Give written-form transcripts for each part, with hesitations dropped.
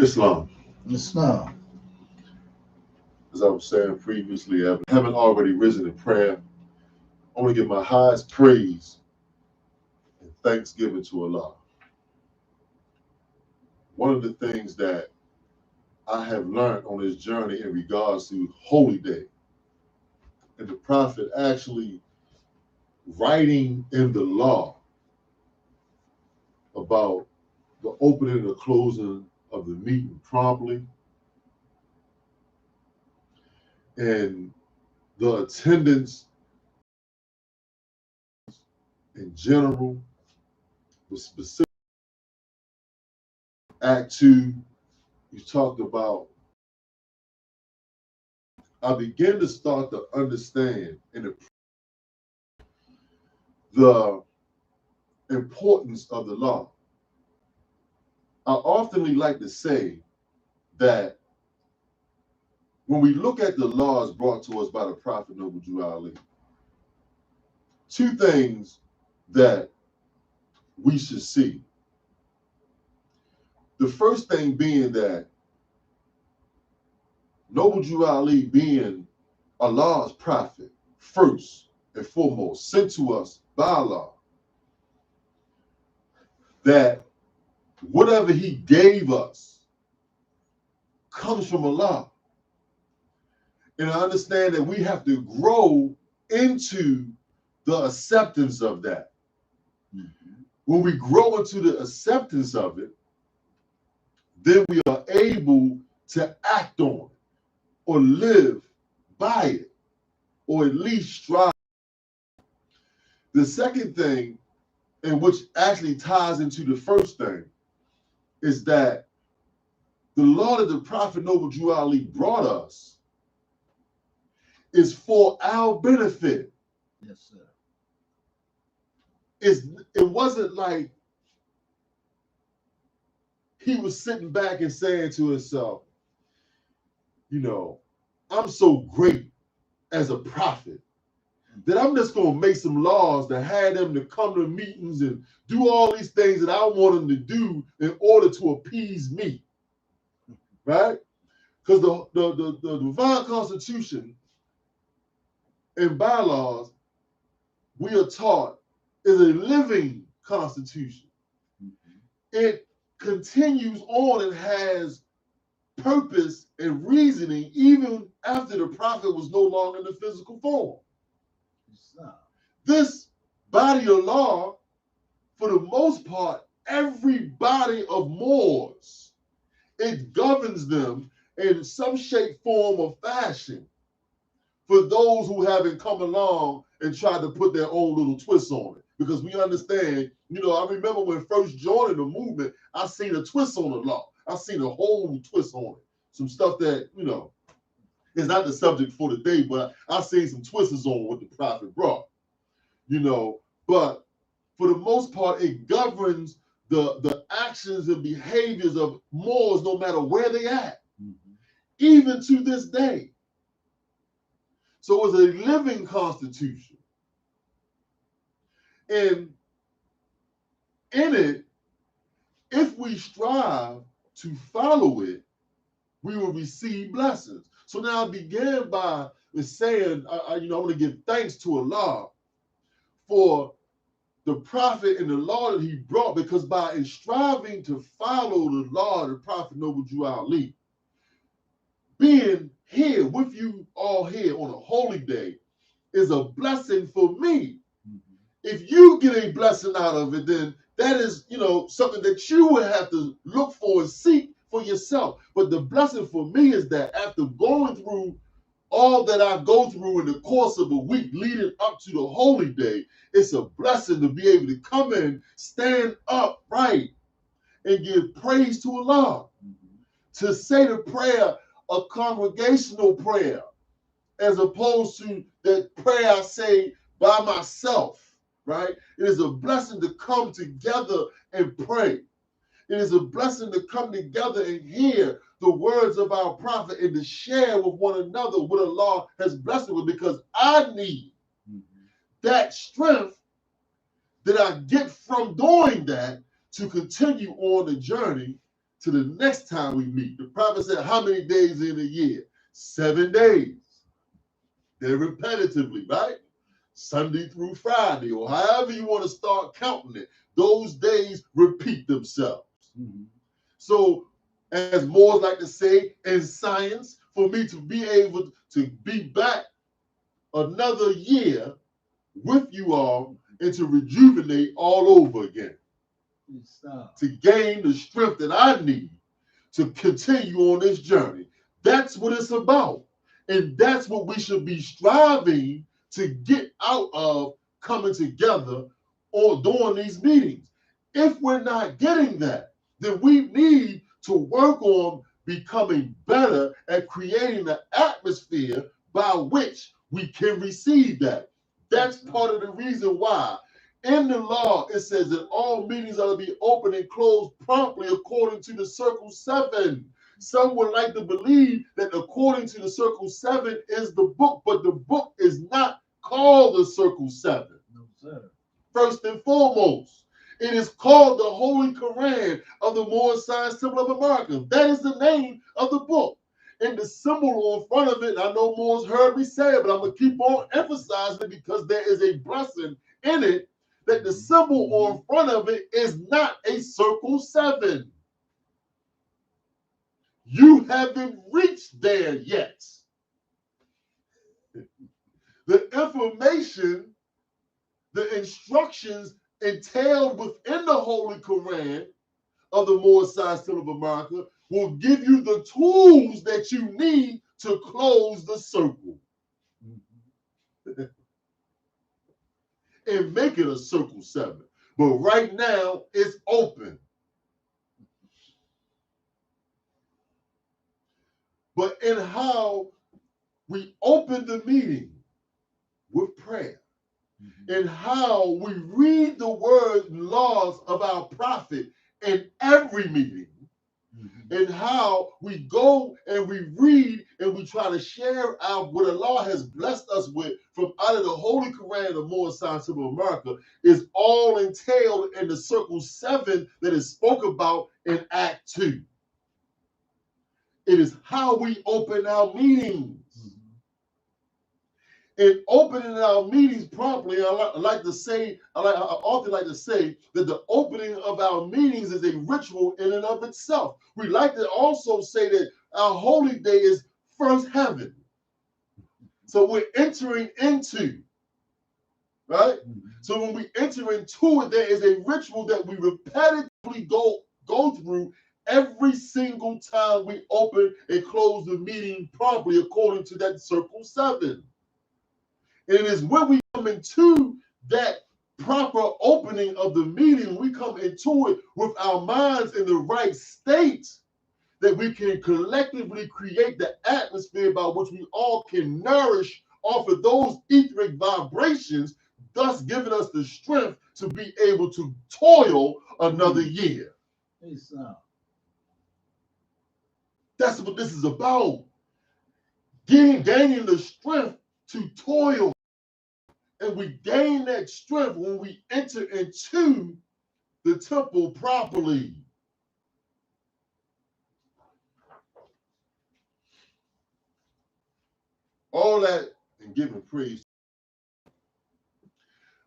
Islam. Islam. As I was saying previously, I haven't already risen in prayer. I want to give my highest praise and thanksgiving to Allah. One of the things that I have learned on this journey in regards to Holy Day, and the Prophet actually writing in the law about the opening and the closing of the meeting promptly, and the attendance in general, the specific Act 2, you talked about. I began to start to understand the importance of the law. I often like to say that when we look at the laws brought to us by the Prophet Noble Drew Ali, two things that we should see. The first thing being that Noble Drew Ali being Allah's prophet, first and foremost, sent to us by Allah, that whatever he gave us comes from Allah. And I understand that we have to grow into the acceptance of that. Mm-hmm. When we grow into the acceptance of it, then we are able to act on it or live by it, or at least strive. The second thing, and which actually ties into the first thing, is that the law that the Prophet Noble Drew Ali brought us is for our benefit. Yes, sir. It wasn't like he was sitting back and saying to himself, you know, I'm so great as a prophet that I'm just going to make some laws that had them to come to meetings and do all these things that I want them to do in order to appease me, right? Because the divine constitution and bylaws we are taught is a living constitution. Mm-hmm. It continues on and has purpose and reasoning even after the prophet was no longer in the physical form. This body of law, for the most part, every body of Moors, it governs them in some shape, form, or fashion for those who haven't come along and tried to put their own little twist on it. Because we understand, I remember when first joining the movement, I seen a twist on the law. I seen a whole twist on it. Some stuff that, is not the subject for today, but I seen some twists on what the prophet brought. But for the most part, it governs the actions and behaviors of Moors no matter where they at, even to this day. So it's a living constitution. And in it, if we strive to follow it, we will receive blessings. So now I began by saying, I'm going to give thanks to Allah for the prophet and the law that he brought, because by striving to follow the law of the Prophet Noble Drew Ali, being here with you all here on a holy day is a blessing for me. Mm-hmm. If you get a blessing out of it, then that is, something that you would have to look for and seek for yourself. But the blessing for me is that after going through all that I go through in the course of a week leading up to the holy day, it's a blessing to be able to come in, stand upright, and give praise to Allah. Mm-hmm. To say the prayer, a congregational prayer, as opposed to that prayer I say by myself, right? It is a blessing to come together and pray. It is a blessing to come together and hear the words of our prophet and to share with one another what Allah has blessed with, because I need that strength that I get from doing that to continue on the journey to the next time we meet. The prophet said, how many days in a year? 7 days. They're repetitively, right? Sunday through Friday, or however you want to start counting it. Those days repeat themselves. Mm-hmm. So, as Moors like to say in science, for me to be able to be back another year with you all and to rejuvenate all over again, to gain the strength that I need to continue on this journey. That's what it's about. And that's what we should be striving to get out of coming together or during these meetings. If we're not getting that, then we need to work on becoming better at creating an atmosphere by which we can receive that. That's part of the reason why in the law it says that all meetings are to be open and closed promptly according to the Circle 7. Some would like to believe that according to the Circle 7 is the book, but the book is not called the Circle 7. No, sir. First and foremost, it is called the Holy Quran of the Moorish Science Temple of America. That is the name of the book. And the symbol on front of it, I know Moore's heard me say it, but I'm going to keep on emphasizing it because there is a blessing in it, that the symbol on front of it is not a Circle 7. You haven't reached there yet. The information, the instructions entailed within the Holy Quran of the Moorish Science Temple of America will give you the tools that you need to close the circle and make it a Circle 7. But right now, it's open. But in how we open the meeting with prayer, and how we read the word and laws of our prophet in every meeting, and how we go and we read and we try to share out what Allah has blessed us with from out of the Holy Quran of the Moorish Science Temple of America is all entailed in the Circle 7 that is spoke about in Act 2. It is how we open our meetings. In opening our meetings properly, I often like to say that the opening of our meetings is a ritual in and of itself. We like to also say that our holy day is first heaven. So we're entering into, right? So when we enter into it, there is a ritual that we repetitively go through every single time we open and close the meeting properly according to that Circle 7. And it is when we come into that proper opening of the meeting, we come into it with our minds in the right state, that we can collectively create the atmosphere by which we all can nourish off of those etheric vibrations, thus giving us the strength to be able to toil another year. That's what this is about. Gaining the strength to toil. And we gain that strength when we enter into the temple properly. All that and giving praise.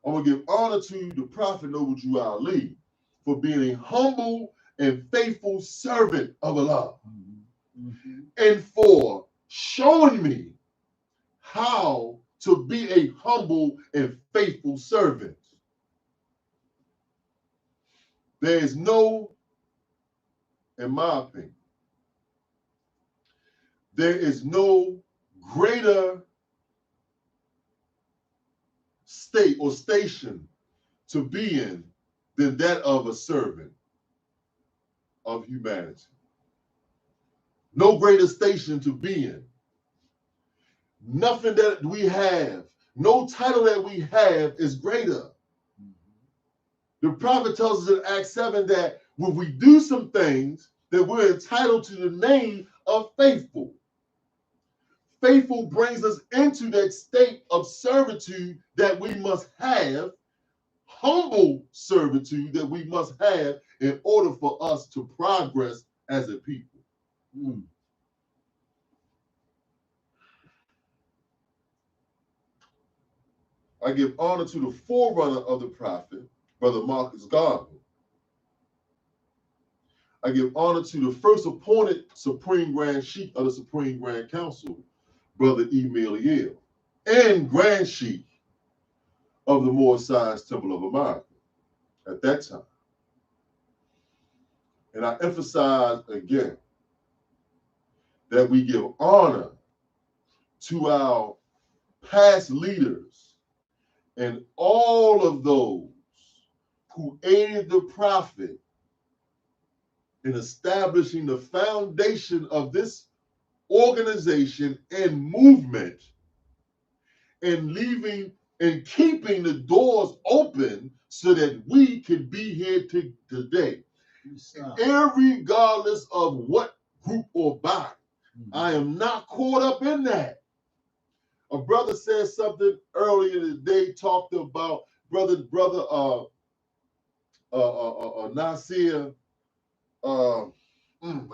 I'm going to give honor to the Prophet Noble Drew Ali for being a humble and faithful servant of Allah. And for showing me how to be a humble and faithful servant. There is no, in my opinion, there is no greater state or station to be in than that of a servant of humanity. No greater station to be in. Nothing that we have, no title that we have is greater. The prophet tells us in Acts 7 that when we do some things, that we're entitled to the name of faithful. Faithful brings us into that state of servitude that we must have, humble servitude that we must have in order for us to progress as a people. Mm. I give honor to the forerunner of the prophet, Brother Marcus Garvey. I give honor to the first appointed Supreme Grand Sheikh of the Supreme Grand Council, Brother Emil Yale, and Grand Sheikh of the Moorish Science Temple of America at that time. And I emphasize again that we give honor to our past leaders and all of those who aided the prophet in establishing the foundation of this organization and movement, and leaving and keeping the doors open so that we can be here today. Irregardless of what group or body. I am not caught up in that. A brother said something earlier today, talked about brother Nasir. I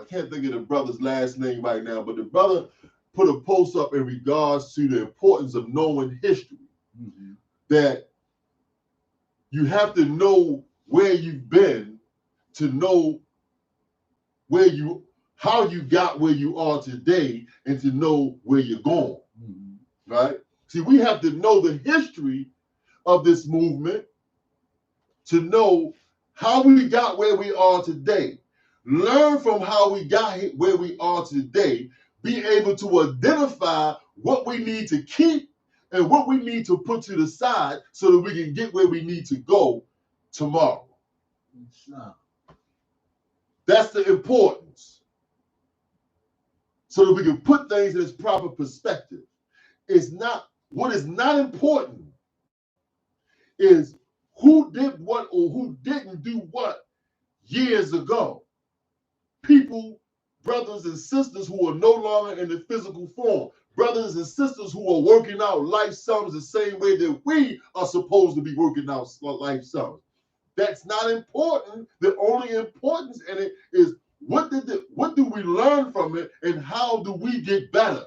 can't think of the brother's last name right now, but the brother put a post up in regards to the importance of knowing history. Mm-hmm. That you have to know where you've been to know how you got where you are today, and to know where you're going. Mm-hmm. Right? See, we have to know the history of this movement to know how we got where we are today. Learn from how we got where we are today. Be able to identify what we need to keep and what we need to put to the side so that we can get where we need to go tomorrow. That's the importance. So that we can put things in its proper perspective. What is not important is who did what or who didn't do what years ago. People, brothers and sisters who are no longer in the physical form, brothers and sisters who are working out life sums the same way that we are supposed to be working out life sums. That's not important. The only importance in it is what do we learn from it, and how do we get better?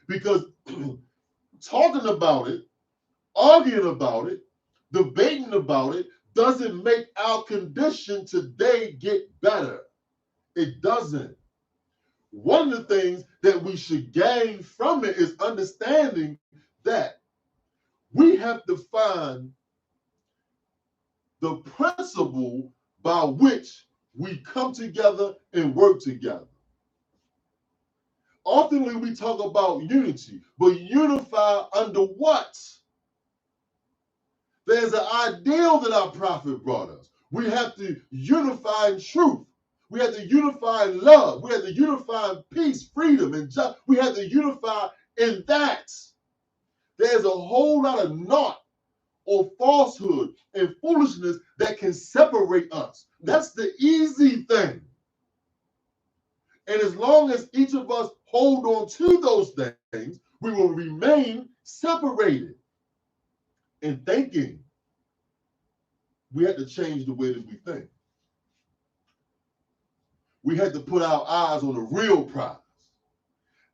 Because talking about it, arguing about it, debating about it doesn't make our condition today get better. It doesn't. One of the things that we should gain from it is understanding that we have to find the principle by which we come together and work together. Often we talk about unity, but unify under what? There's an ideal that our prophet brought us. We have to unify in truth. We have to unify in love. We have to unify in peace, freedom, and justice. We have to unify in that. There's a whole lot of naught or falsehood and foolishness that can separate us. That's the easy thing. And as long as each of us hold on to those things, we will remain separated. In thinking, we had to change the way that we think. We had to put our eyes on the real prize,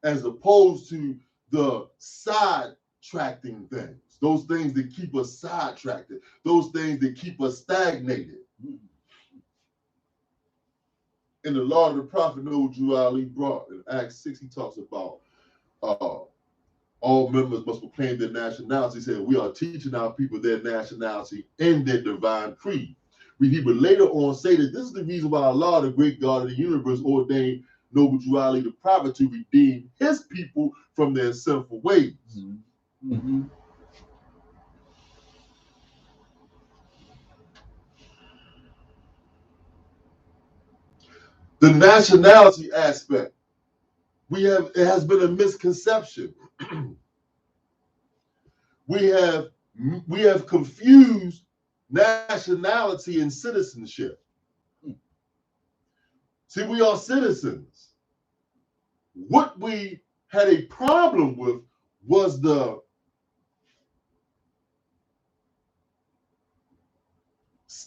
as opposed to the sidetracking things, those things that keep us sidetracked, those things that keep us stagnated. In the law of the prophet Noah Ali brought in Acts 6, he talks about all members must proclaim their nationality. He said, we are teaching our people their nationality and their divine creed. He would later on say that this is the reason why Allah, the great God of the universe, ordained Noble Ali the prophet to redeem his people from their sinful ways. Mm-hmm. The nationality aspect, it has been a misconception. We have confused nationality and citizenship. See, we are citizens. What we had a problem with was the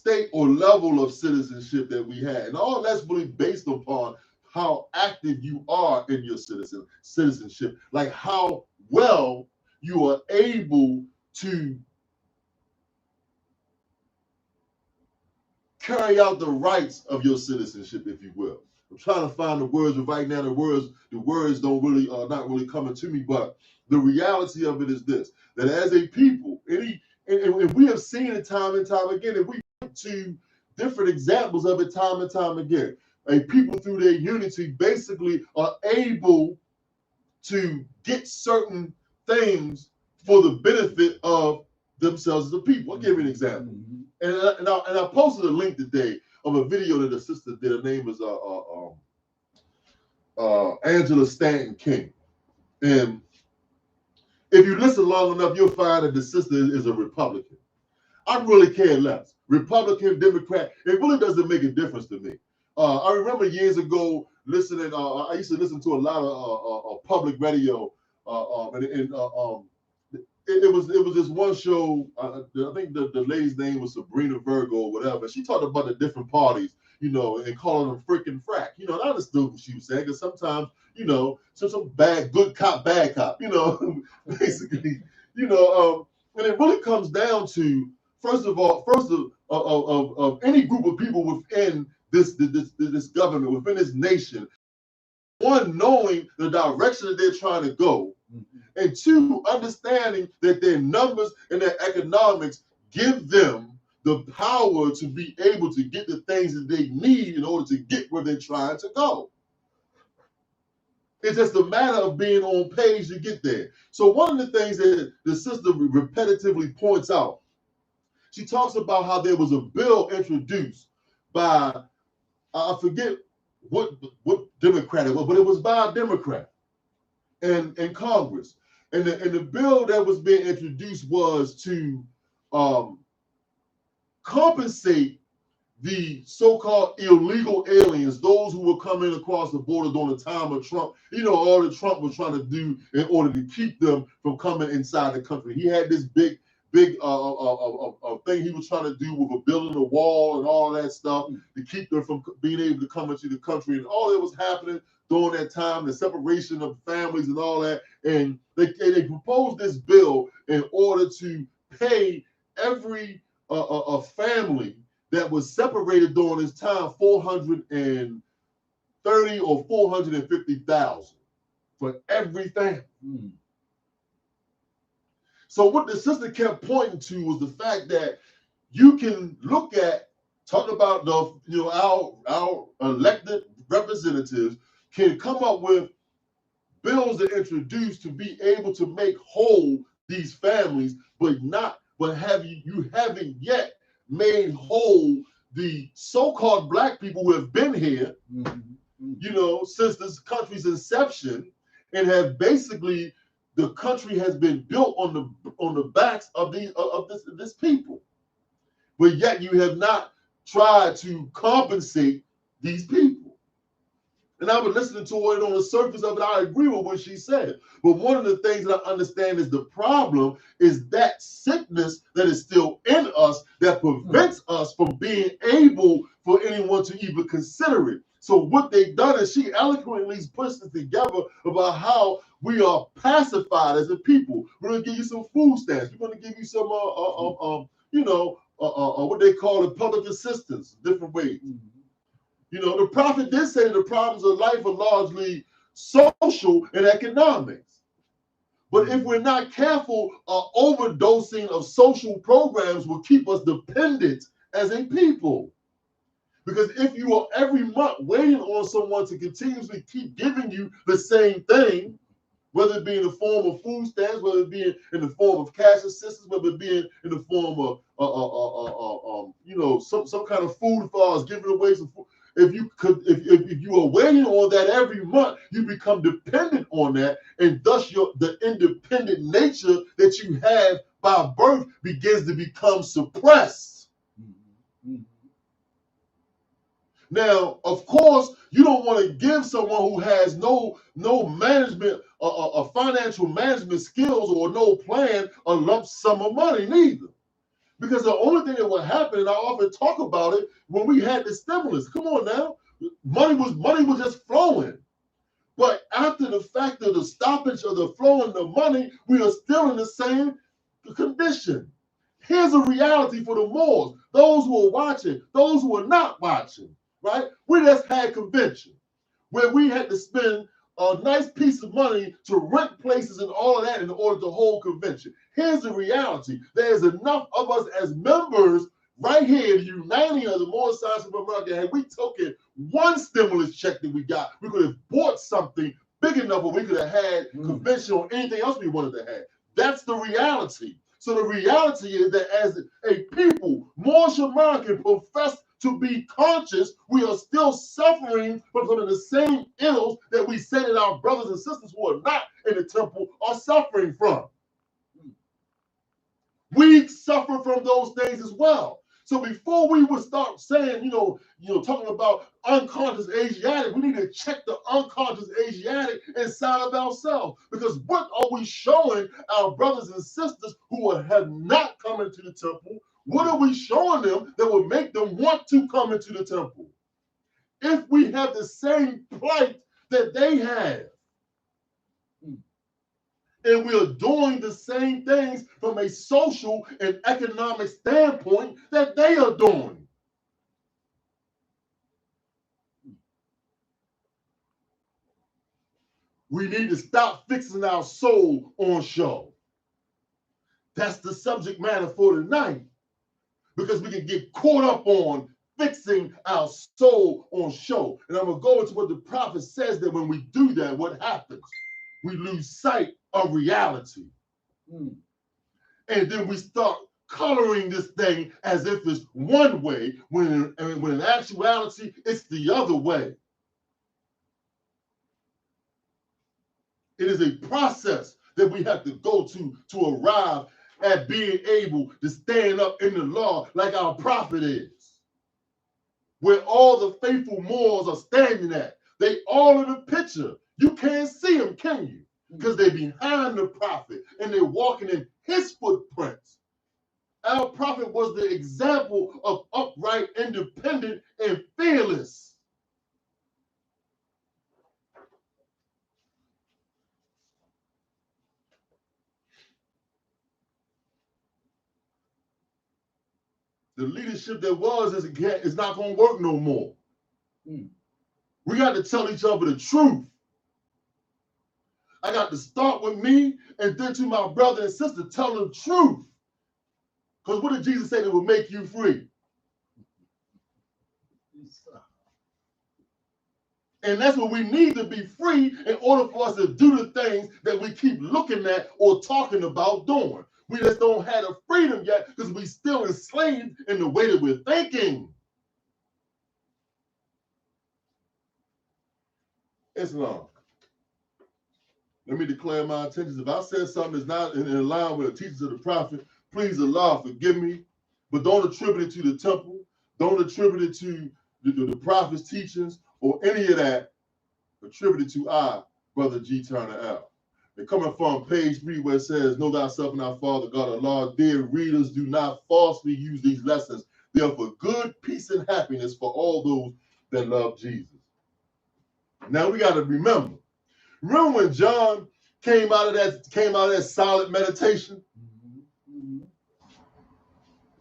state or level of citizenship that we had. And all that's really based upon how active you are in your citizenship, like how well you are able to carry out the rights of your citizenship, if you will. I'm trying to find the words, but right now the words don't really not really coming to me. But the reality of it is this: that as a people, and we have seen it time and time again, and we went to different examples of it time and time again. A people through their unity basically are able to get certain things for the benefit of themselves as a people. I'll give you an example. And I posted a link today of a video that a sister did. Her name is Angela Stanton King. And if you listen long enough, you'll find that the sister is a Republican. I really care less. Republican, Democrat, it really doesn't make a difference to me. I remember years ago listening, I used to listen to a lot of public radio, it was this one show. I think the lady's name was Sabrina Virgo or whatever. She talked about the different parties, and calling them freaking frack. And I understood what she was saying, because sometimes, some bad, good cop, bad cop, basically, and it really comes down to, first of any group of people within this government, within this nation, one, knowing the direction that they're trying to go, and two, understanding that their numbers and their economics give them the power to be able to get the things that they need in order to get where they're trying to go. It's just a matter of being on page to get there. So one of the things that the sister repetitively points out, she talks about how there was a bill introduced by, I forget what Democrat it was, but it was by a Democrat in Congress. And the bill that was being introduced was to compensate the so-called illegal aliens, those who were coming across the border during the time of Trump. All that Trump was trying to do in order to keep them from coming inside the country. He had this big thing he was trying to do with building a wall and all that stuff to keep them from being able to come into the country. And all that was happening during that time, the separation of families and all that. And they proposed this bill in order to pay every a family that was separated during this time $430,000 or $450,000 for every family. So what the sister kept pointing to was the fact that you can look at, talk about our elected representatives can come up with bills that introduce to be able to make whole these families, but you haven't yet made whole the so-called Black people who have been here, since this country's inception, and have basically, the country has been built on the backs of this people, but yet you have not tried to compensate these people. And I was listening to it on the surface of it. I agree with what she said. But one of the things that I understand is the problem is that sickness that is still in us that prevents us from being able for anyone to even consider it. So what they've done is she eloquently puts it together about how we are pacified as a people. We're going to give you some food stamps. We're going to give you some, what they call it, public assistance, different ways. The prophet did say the problems of life are largely social and economics. But if we're not careful, overdosing of social programs will keep us dependent as a people. Because if you are every month waiting on someone to continuously keep giving you the same thing, whether it be in the form of food stamps, whether it be in the form of cash assistance, whether it be in the form of some kind of food for us, giving away some food. If you are waiting on that every month, you become dependent on that, and thus the independent nature that you have by birth begins to become suppressed. Now, of course, you don't want to give someone who has no management or financial management skills or no plan a lump sum of money neither. Because the only thing that would happen, and I often talk about it, when we had the stimulus, come on now, money was just flowing. But after the fact of the stoppage of the flowing of money, we are still in the same condition. Here's a reality for the Moors, those who are watching, those who are not watching, right? We just had convention where we had to spend a nice piece of money to rent places and all of that in order to hold convention. Here's the reality. There's enough of us as members right here, the Uniting of the Moorish Science of America, and we took it one stimulus check that we got, we could have bought something big enough where we could have had convention or anything else we wanted to have. That's the reality. So the reality is that as a people, Moorish American profess to be conscious, we are still suffering from some of the same ills that we say that our brothers and sisters who are not in the temple are suffering from. We suffer from those things as well. So before we would start saying, talking about unconscious Asiatic, we need to check the unconscious Asiatic inside of ourselves. Because what are we showing our brothers and sisters who have not come into the temple? What are we showing them that will make them want to come into the temple? If we have the same plight that they have, and we are doing the same things from a social and economic standpoint that they are doing. We need to stop fixing our soul on show. That's the subject matter for tonight, because we can get caught up on fixing our soul on show. And I'm going to go into what the prophet says, that when we do that, what happens? We lose sight of reality. And then we start coloring this thing as if it's one way, when in actuality, it's the other way. It is a process that we have to go to arrive at being able to stand up in the law like our prophet is. Where all the faithful Moors are standing at. They all in the picture. You can't see them, can you? Because they're behind the prophet and they're walking in his footprints. Our prophet was the example of upright, independent, and fearless. The leadership that was is not going to work no more. We got to tell each other the truth. I got to start with me and then to my brother and sister, tell them the truth. Because what did Jesus say that will make you free? And that's what we need, to be free in order for us to do the things that we keep looking at or talking about doing. We just don't have the freedom yet because we still enslaved in the way that we're thinking. Islam. Let me declare my intentions. If I said something that's not in line with the teachings of the prophet, please Allah forgive me. But don't attribute it to the temple. Don't attribute it to the prophet's teachings or any of that. Attribute it to I, Brother G. Turner L. And coming from page 3 where it says, know thyself and our Father God Allah. Dear readers, do not falsely use these lessons. They are for good, peace, and happiness for all those that love Jesus. Now we got to remember when John came out of that silent meditation?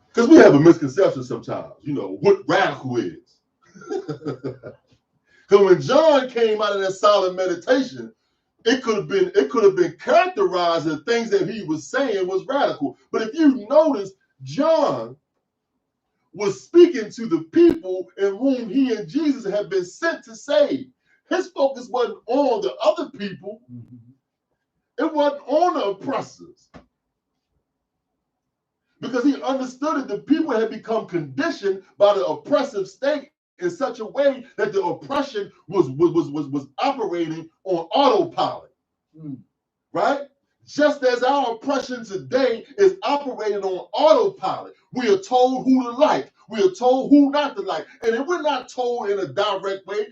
Because we have a misconception sometimes, what radical is. Because when John came out of that silent meditation, it could have been characterized as things that he was saying was radical. But if you notice, John was speaking to the people in whom he and Jesus had been sent to save. His focus wasn't on the other people. It wasn't on the oppressors. Because he understood that the people had become conditioned by the oppressive state in such a way that the oppression was operating on autopilot. Right? Just as our oppression today is operating on autopilot. We are told who to like. We are told who not to like. And if we're not told in a direct way,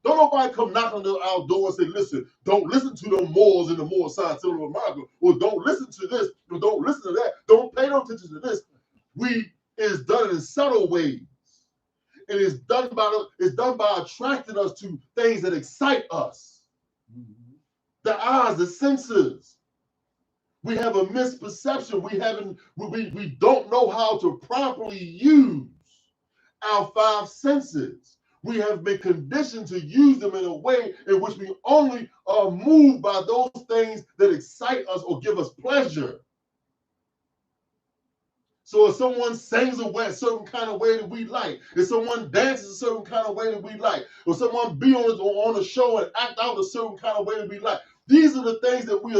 don't nobody come knock on our door and say, listen, don't listen to the Moors in the Moorish Science of America, or don't listen to this, or don't listen to that, don't pay no attention to this. It's done in subtle ways. And it's done by attracting us to things that excite us. Mm-hmm. The eyes, the senses. We have a misperception. We don't know how to properly use our five senses. We have been conditioned to use them in a way in which we only are moved by those things that excite us or give us pleasure. So if someone sings a certain kind of way that we like, if someone dances a certain kind of way that we like, or someone be on a show and act out a certain kind of way that we like, these are the things that we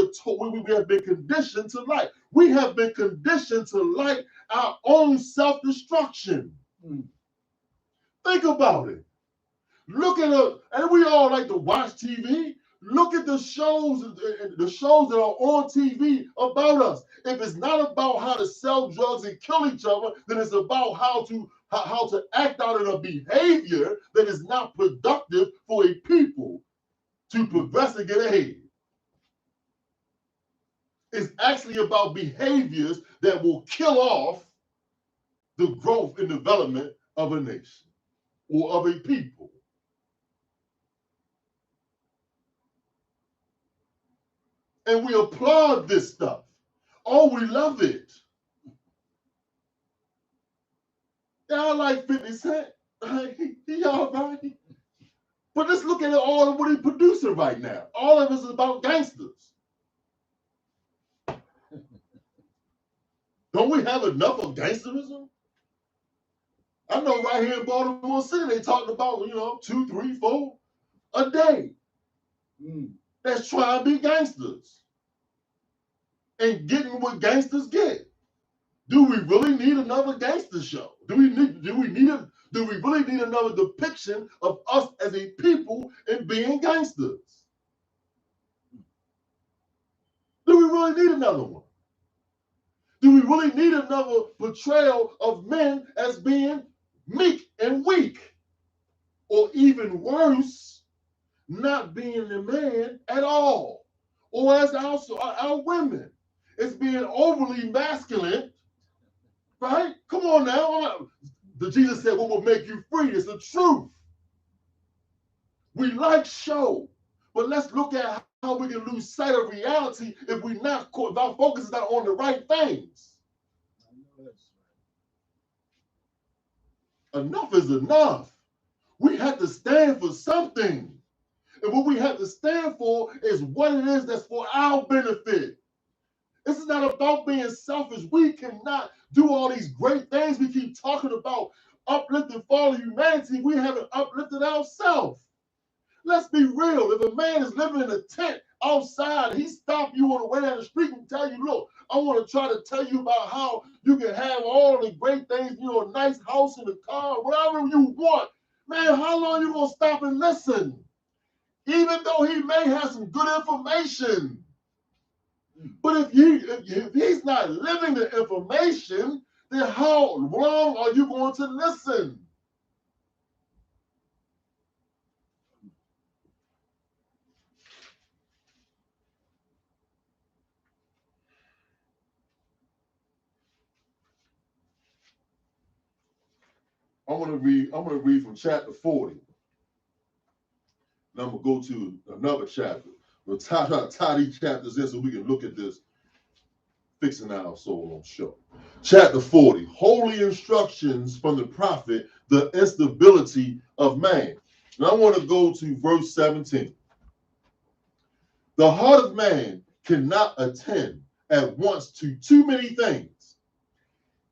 have been conditioned to like. We have been conditioned to like our own self-destruction. Mm. Think about it. Look at and we all like to watch TV. Look at the shows that are on TV about us. If it's not about how to sell drugs and kill each other, then it's about how to act out in a behavior that is not productive for a people to progress and get ahead. It's actually about behaviors that will kill off the growth and development of a nation or of a people. And we applaud this stuff. Oh, we love it. Yeah, I like 50 Cent. He all right. But let's look at all of what he's producing right now. All of it is about gangsters. Don't we have enough of gangsterism? I know right here in Baltimore City, they talked about, 2, 3, 4 a day. That's trying to be gangsters and getting what gangsters get. Do we really need another gangster show? Do we really need another depiction of us as a people and being gangsters? Do we really need another one? Do we really need another portrayal of men as being meek and weak? Or even worse, not being a man at all? Or as also our women, it's being overly masculine, right? Come on now. Jesus said, what will make you free? It's the truth. We like show, but let's look at how we can lose sight of reality if our focus is not on the right things. Enough is enough. We have to stand for something. And what we have to stand for is what it is that's for our benefit. This is not about being selfish. We cannot do all these great things we keep talking about, uplifting fallen humanity. We haven't uplifted ourselves. Let's be real. If a man is living in a tent outside, he stop you on the way down the street and tell you, look, I want to try to tell you about how you can have all the great things, a nice house and a car, whatever you want. Man, how long you going to stop and listen? Even though he may have some good information. But if he's not living the information, then how long are you going to listen? I'm gonna read from chapter 40. And I'm gonna go to another chapter. We'll tie these chapters in so we can look at this fixing our soul on show. Chapter 40, holy instructions from the prophet, the instability of man. And I want to go to verse 17. The heart of man cannot attend at once to too many things.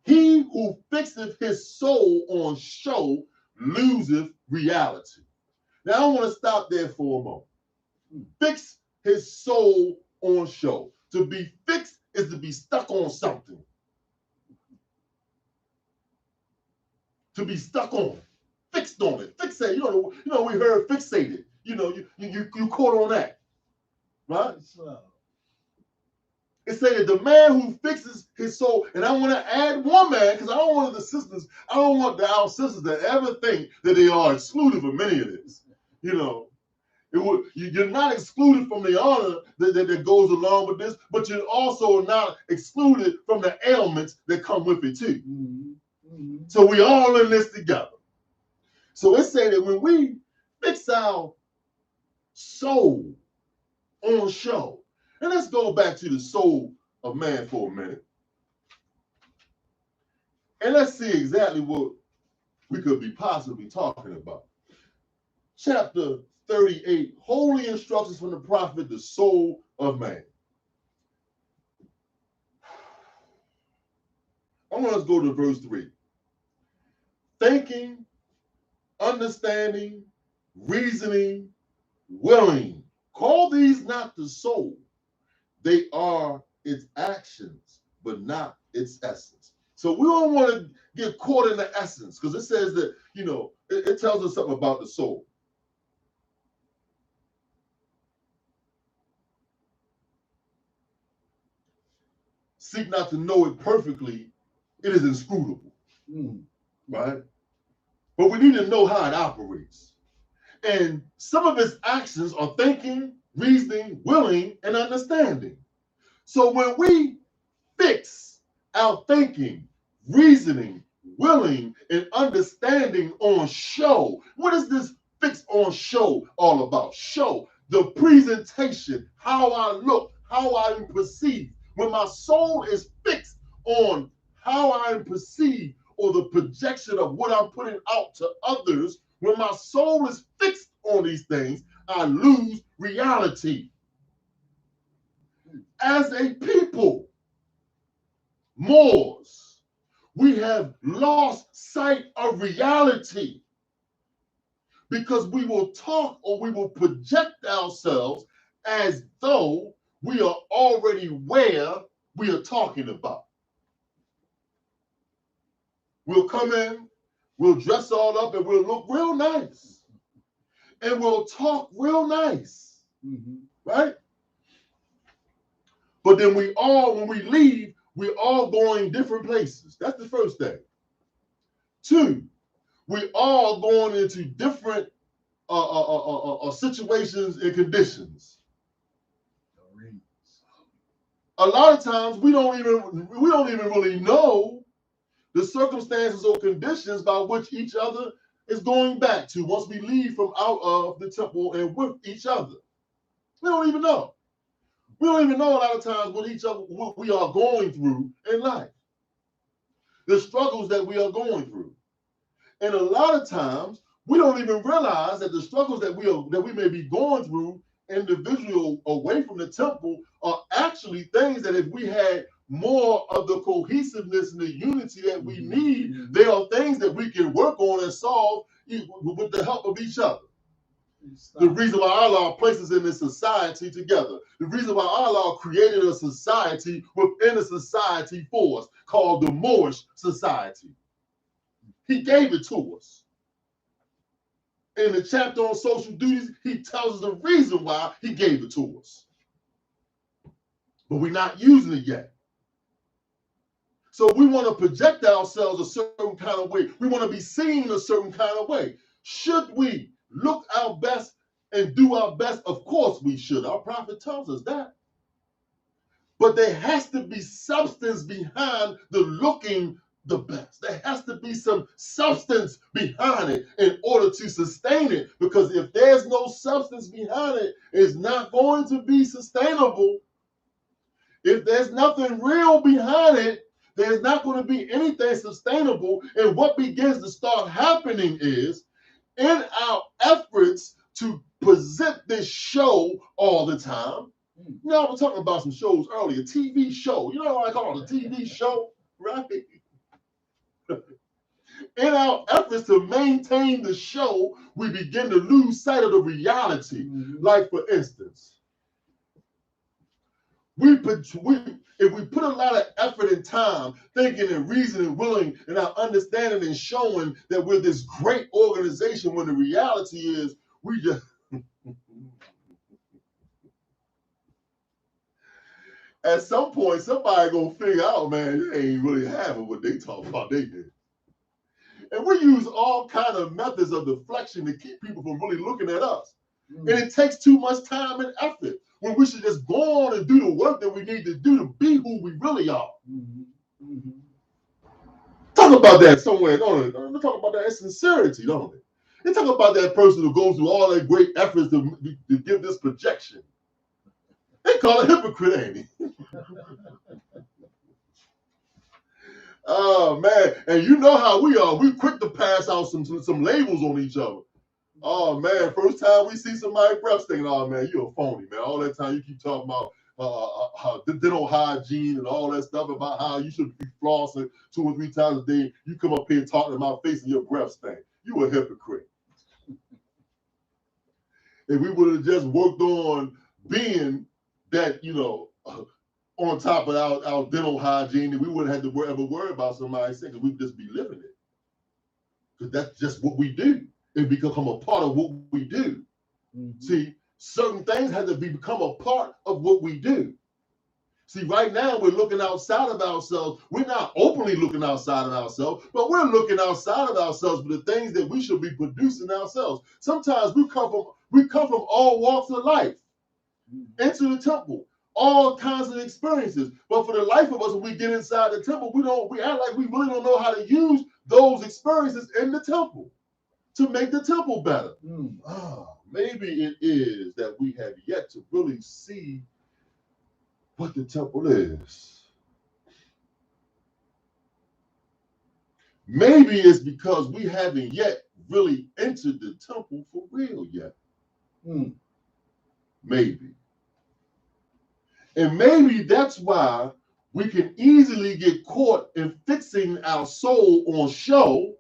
He who fixeth his soul on show loseth reality. Now I want to stop there for a moment. Fix his soul on show. To be fixed is to be stuck on something. To be stuck on, fixed on it, fixate. We heard fixated. You caught on that, right? It said that the man who fixes his soul, and I want to add one man because I don't want our sisters to ever think that they are excluded from any of this. If You're not excluded from the honor that goes along with this, but you're also not excluded from the ailments that come with it too. So we all in this together. So it say that when we fix our soul on show, and let's go back to the soul of man for a minute, and let's see exactly what we could be possibly talking about. Chapter 38, holy instructions from the prophet, the soul of man. I want us to go to verse 3. Thinking, understanding, reasoning, willing. Call these not the soul. They are its actions, but not its essence. So we don't want to get caught in the essence, because it says that, it tells us something about the soul. Seek not to know it perfectly, it is inscrutable. Right? But we need to know how it operates. And some of its actions are thinking, reasoning, willing, and understanding. So when we fix our thinking, reasoning, willing, and understanding on show, what is this fix on show all about? Show, the presentation, how I look, how I am perceived. When my soul is fixed on how I am perceived, or the projection of what I'm putting out to others, when my soul is fixed on these things, I lose reality. As a people, Moors, we have lost sight of reality because we will talk or we will project ourselves as though we are already where we are talking about. We'll come in, we'll dress all up, and we'll look real nice. And we'll talk real nice. Right? But then when we leave, we're all going different places. That's the first thing. 2, we're all going into different situations and conditions. A lot of times we don't even really know the circumstances or conditions by which each other is going back to once we leave from out of the temple and with each other. We don't even know. We don't even know a lot of times what we are going through in life, the struggles that we are going through. And a lot of times we don't even realize that the struggles that we may be going through individual away from the temple are actually things that if we had more of the cohesiveness and the unity that we need, there are things that we can work on and solve with the help of each other. The reason why Allah places in this society together, the reason why Allah created a society within a society for us called the Moorish society. He gave it to us. In the chapter on social duties, he tells us the reason why he gave it to us. But we're not using it yet. So we want to project ourselves a certain kind of way. We want to be seen a certain kind of way. Should we look our best and do our best? Of course we should. Our prophet tells us that. But there has to be substance behind the looking the best. There has to be some substance behind it in order to sustain it. Because if there's no substance behind it, it's not going to be sustainable. If there's nothing real behind it, there's not going to be anything sustainable. And what begins to start happening is, in our efforts to present this show all the time, I was talking about some shows earlier, TV show. You know what I call it, a TV show, right? In our efforts to maintain the show, we begin to lose sight of the reality. Like, for instance, if we put a lot of effort and time thinking and reasoning, willing, and our understanding and showing that we're this great organization, when the reality is we just at some point somebody gonna figure out, man, they ain't really having what they talk about they did. And we use all kind of methods of deflection to keep people from really looking at us. And it takes too much time and effort when we should just go on and do the work that we need to do to be who we really are. Talk about that somewhere, don't they? They talk about that in sincerity, don't they? They talk about that person who goes through all that great efforts to give this projection. They call it hypocrite, ain't he? Oh man, and you know how we are. We quick to pass out some labels on each other. Oh man, first time we see somebody breath stinking, oh man, you're a phony, man. All that time you keep talking about the dental hygiene and all that stuff about how you should be flossing 2 or 3 times a day. You come up here talking to my face and your breath stink. You a hypocrite. If we would have just worked on being that, on top of our dental hygiene, then we wouldn't have to ever worry about somebody sick, because we'd just be living it. Because that's just what we do. It become a part of what we do. See, certain things have to become a part of what we do. See, right now we're looking outside of ourselves. We're not openly looking outside of ourselves, but we're looking outside of ourselves for the things that we should be producing ourselves. Sometimes we come from all walks of life into the temple, all kinds of experiences. But for the life of us, when we get inside the temple, we act like we really don't know how to use those experiences in the temple to make the temple better. Maybe it is that we have yet to really see what the temple is. Maybe it's because we haven't yet really entered the temple for real yet. Maybe. And maybe that's why we can easily get caught in fixing our soul on show.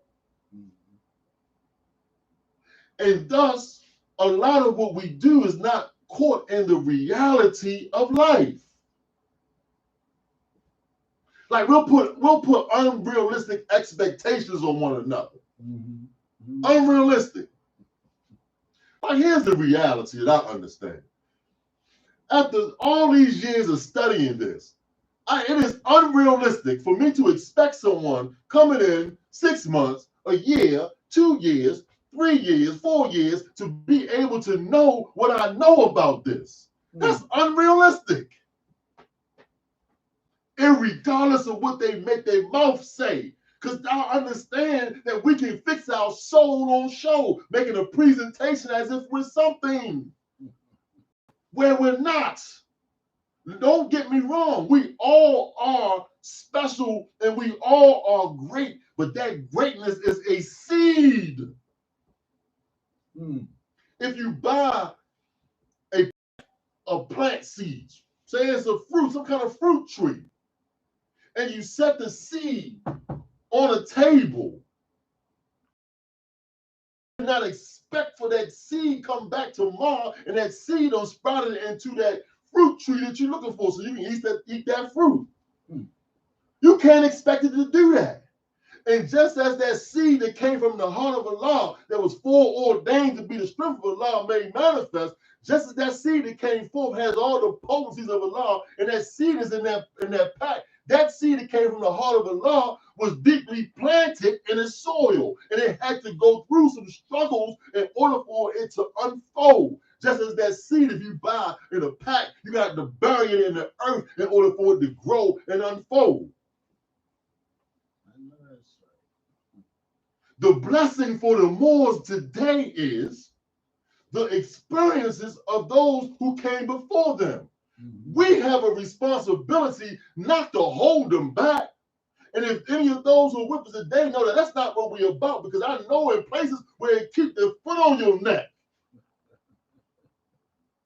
And thus, a lot of what we do is not caught in the reality of life. Like we'll put unrealistic expectations on one another. Unrealistic. But here's the reality that I understand. After all these years of studying this, it is unrealistic for me to expect someone coming in 6 months, a year, 2 years, 3 years, 4 years to be able to know what I know about this. That's unrealistic. Irregardless of what they make their mouth say. Because I understand that we can fix our soul on show, making a presentation as if we're something where we're not. Don't get me wrong. We all are special and we all are great, but that greatness is a seed. If you buy a plant seeds, say it's a fruit, some kind of fruit tree, and you set the seed on a table, you not expect for that seed come back tomorrow and that seed don't sprout it into that fruit tree that you're looking for so you can eat that fruit. You can't expect it to do that. And just as that seed that came from the heart of Allah that was foreordained to be the strength of Allah made manifest, just as that seed that came forth has all the potencies of Allah, and that seed is in that pack. That seed that came from the heart of Allah was deeply planted in the soil, and it had to go through some struggles in order for it to unfold. Just as that seed, if you buy in a pack, you got to bury it in the earth in order for it to grow and unfold. The blessing for the Moors today is the experiences of those who came before them. We have a responsibility not to hold them back. And if any of those who are with us today know that that's not what we're about, because I know in places where it keep their foot on your neck.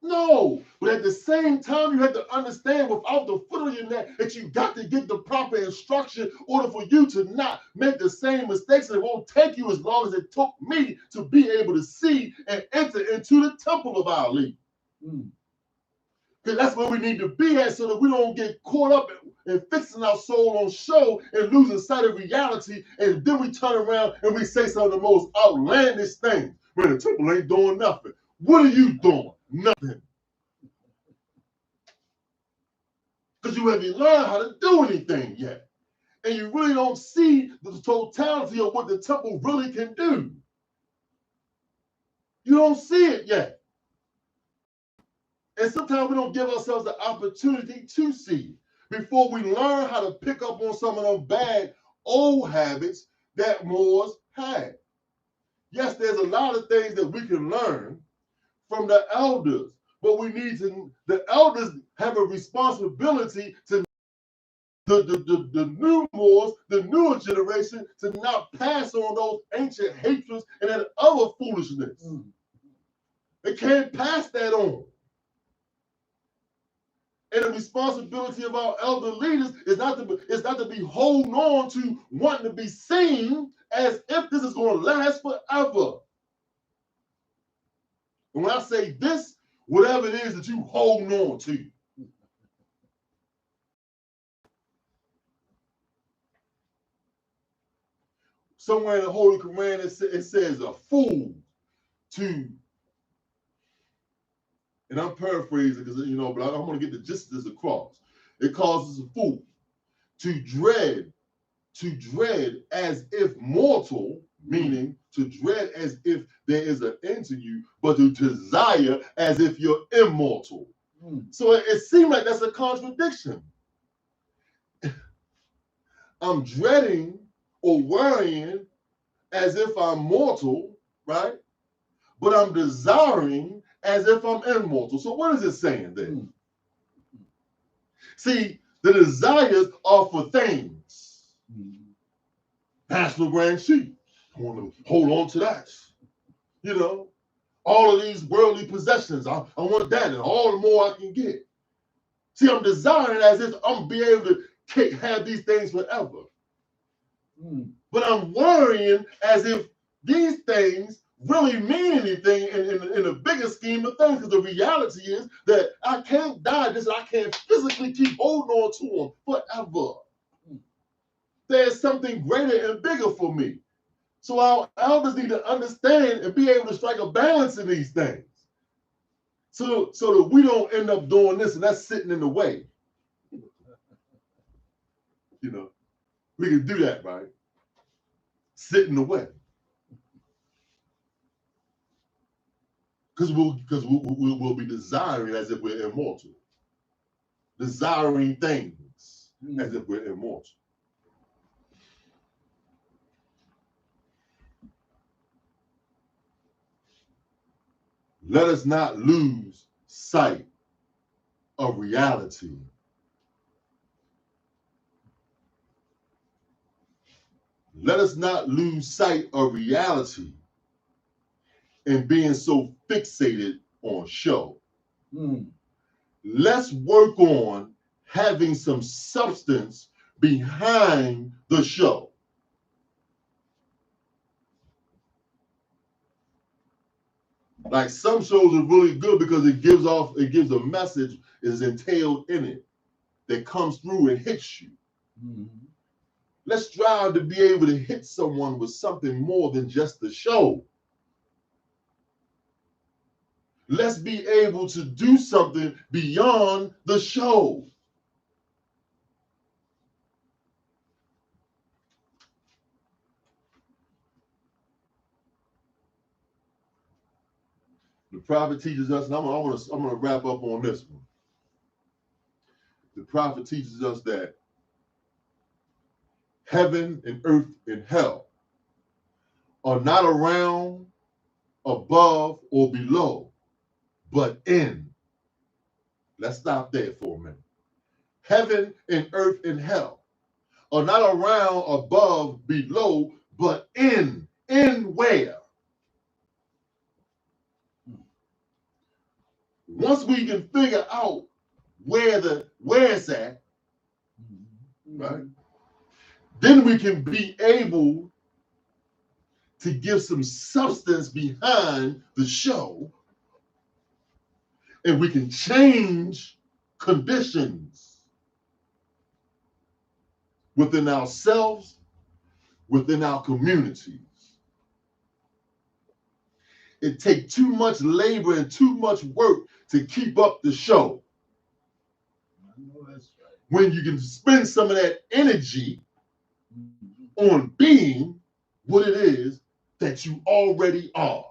No, but at the same time, you have to understand without the foot on your neck that you got to get the proper instruction in order for you to not make the same mistakes. And it won't take you as long as it took me to be able to see and enter into the temple of Ali. Because that's where we need to be at so that we don't get caught up in fixing our soul on show and losing sight of reality. And then we turn around and we say some of the most outlandish things. Man, the temple ain't doing nothing. What are you doing? Nothing. Because you haven't learned how to do anything yet. And you really don't see the totality of what the temple really can do. You don't see it yet. And sometimes we don't give ourselves the opportunity to see before we learn how to pick up on some of those bad old habits that Moors had. Yes, there's a lot of things that we can learn from the elders, but the elders have a responsibility to the new Moors, the newer generation, to not pass on those ancient hatreds and that other foolishness. They can't pass that on. And the responsibility of our elder leaders is not to be holding on to wanting to be seen as if this is going to last forever. And when I say this, whatever it is that you holding on to. Somewhere in the Holy Quran, it says a fool to, and I'm paraphrasing because, but I want to get the gist of this across. It causes a fool to dread as if mortal, meaning to dread as if there is an end to you, but to desire as if you're immortal. So it seems like that's a contradiction. I'm dreading or worrying as if I'm mortal, right? But I'm desiring as if I'm immortal. So what is it saying there? See, the desires are for things. Pastoral Grand Chief, I want to hold on to that. All of these worldly possessions, I want that and all the more I can get. See, I'm desiring as if I'm be able to have these things forever. But I'm worrying as if these things really mean anything in the bigger scheme of things, because the reality is that I can't die just I can't physically keep holding on to them forever. There's something greater and bigger for me. So our elders need to understand and be able to strike a balance in these things. So that we don't end up doing this and that's sitting in the way. We can do that, right? Sit in the way. Because we'll be desiring as if we're immortal. Desiring things as if we're immortal. Let us not lose sight of reality. Let us not lose sight of reality and being so fixated on show. Let's work on having some substance behind the show. Like some shows are really good because it gives a message is entailed in it that comes through and hits you. Let's strive to be able to hit someone with something more than just the show. Let's be able to do something beyond the show. The prophet teaches us, and I'm going to wrap up on this one. The prophet teaches us that heaven and earth and hell are not around, above, or below, but in. Let's stop there for a minute. Heaven and earth and hell are not around, above, below, but in. In where? Once we can figure out where it's at, right? Then we can be able to give some substance behind the show, and we can change conditions within ourselves, within our communities. It takes too much labor and too much work to keep up the show. I know that's right. When you can spend some of that energy on being what it is that you already are.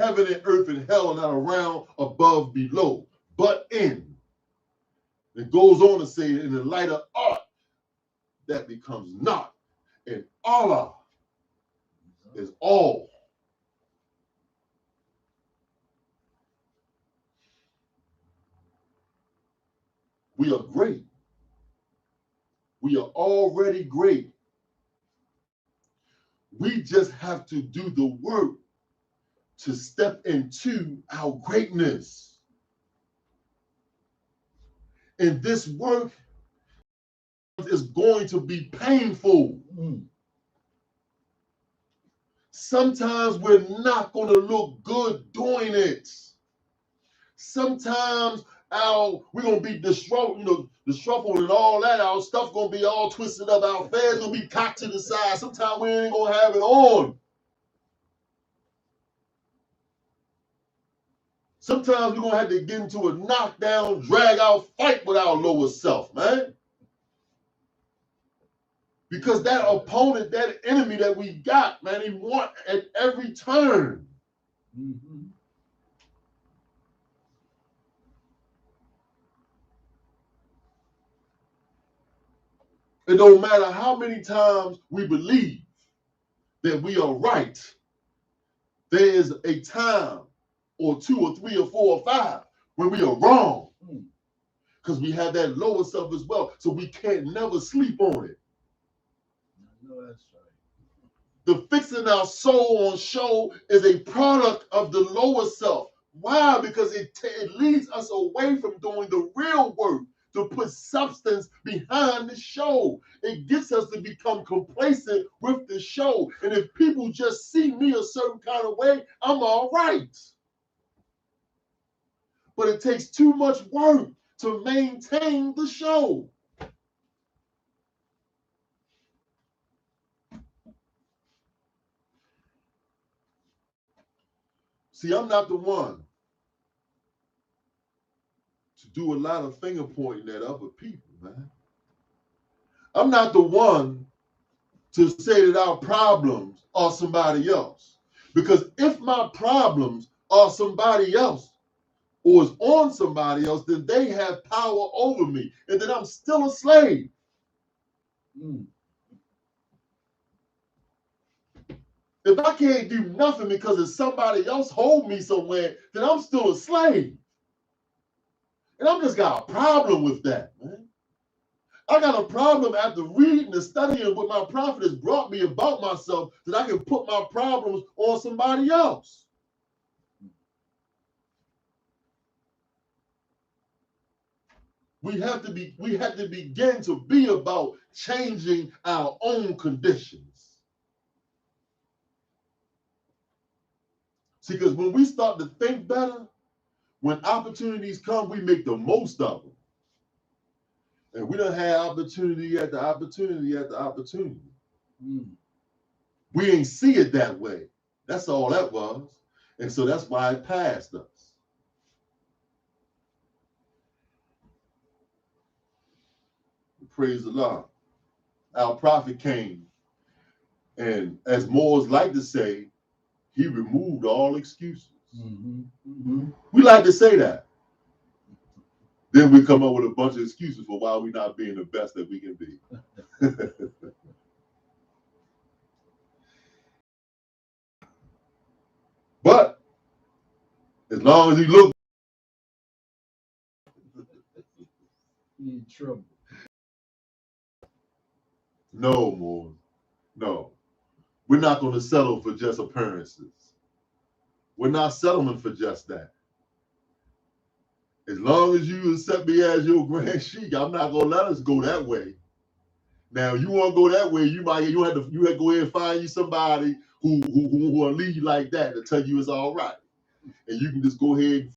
Heaven and earth and hell are not around, above, below, but in. It goes on to say, in the light of art, that becomes not. And Allah is all. We are great. We are already great. We just have to do the work to step into our greatness. And this work is going to be painful. Sometimes we're not going to look good doing it. Sometimes we're going to be disruffled and all that. Our stuff going to be all twisted up. Our affairs going to be cocked to the side. Sometimes we ain't going to have it on. Sometimes we're going to have to get into a knockdown, drag out fight with our lower self, man. Because that opponent, that enemy that we got, man, he want at every turn. Mm-hmm. It don't matter how many times we believe that we are right. There is a time or 2 or 3 or 4 or 5 when we are wrong. Because we have that lower self as well. So we can't never sleep on it. No, that's right. The fixing our soul on show is a product of the lower self. Why? Because it leads us away from doing the real work, to put substance behind the show. It gets us to become complacent with the show. And if people just see me a certain kind of way, I'm all right. But it takes too much work to maintain the show. See, I'm not the one to do a lot of finger pointing at other people, man. I'm not the one to say that our problems are somebody else. Because if my problems are somebody else or is on somebody else, then they have power over me. And then I'm still a slave. If I can't do nothing because it's somebody else hold me somewhere, then I'm still a slave. And I've just got a problem with that, man. I got a problem after reading and studying what my prophet has brought me about myself, that I can put my problems on somebody else. We have to begin to be about changing our own conditions. See, because when we start to think better, when opportunities come, we make the most of them. And we don't have opportunity after opportunity after opportunity. We ain't see it that way. That's all that was. And so that's why it passed us. Praise the Lord. Our prophet came, and as Moors like to say, he removed all excuses. We like to say that. Then we come up with a bunch of excuses for why we're not being the best that we can be. But as long as he looks, You're in trouble. no more. No. We're not going to settle for just appearances. We're not settling for just that. As long as you accept me as your grand sheik, I'm not going to let us go that way. Now, you want to go that way, you have to go ahead and find you somebody who will lead you like that to tell you it's all right. And you can just go ahead.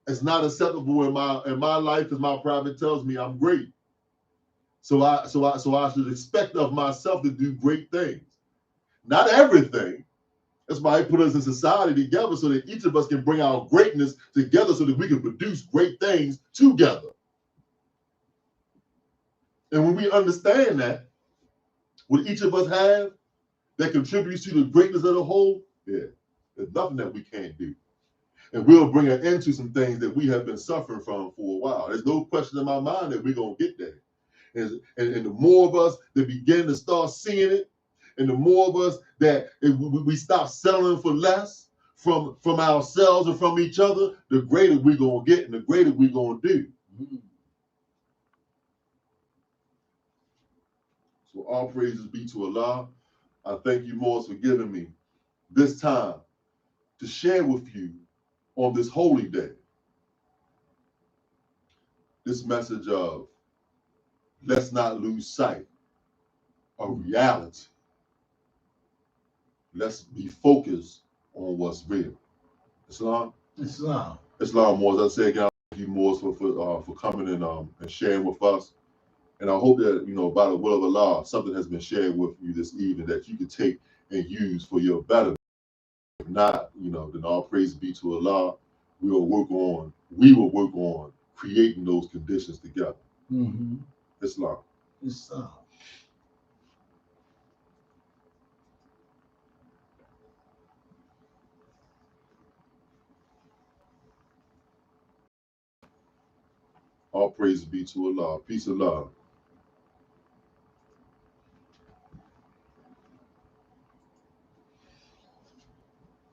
It's not acceptable in my life, as my prophet tells me I'm great. So I should expect of myself to do great things. Not everything. That's why he put us in society together, so that each of us can bring our greatness together, so that we can produce great things together. And when we understand that, what each of us have, that contributes to the greatness of the whole, yeah, there's nothing that we can't do. And we'll bring an end to some things that we have been suffering from for a while. There's no question in my mind that we're going to get there. And the more of us that begin to start seeing it, and the more of us that we stop settling for less from ourselves and from each other, the greater we're going to get and the greater we're going to do. Mm-hmm. So all praises be to Allah. I thank you, Morris, for giving me this time to share with you on this holy day this message of let's not lose sight of reality. Let's be focused on what's real. Islam? Islam. Islam, Morris. I say again, thank you, Morris, for coming and sharing with us. And I hope that, by the will of Allah, something has been shared with you this evening that you can take and use for your betterment. If not, then all praise be to Allah. We will work on creating those conditions together. Mm-hmm. Islam. Islam. All praise be to Allah. Peace of love.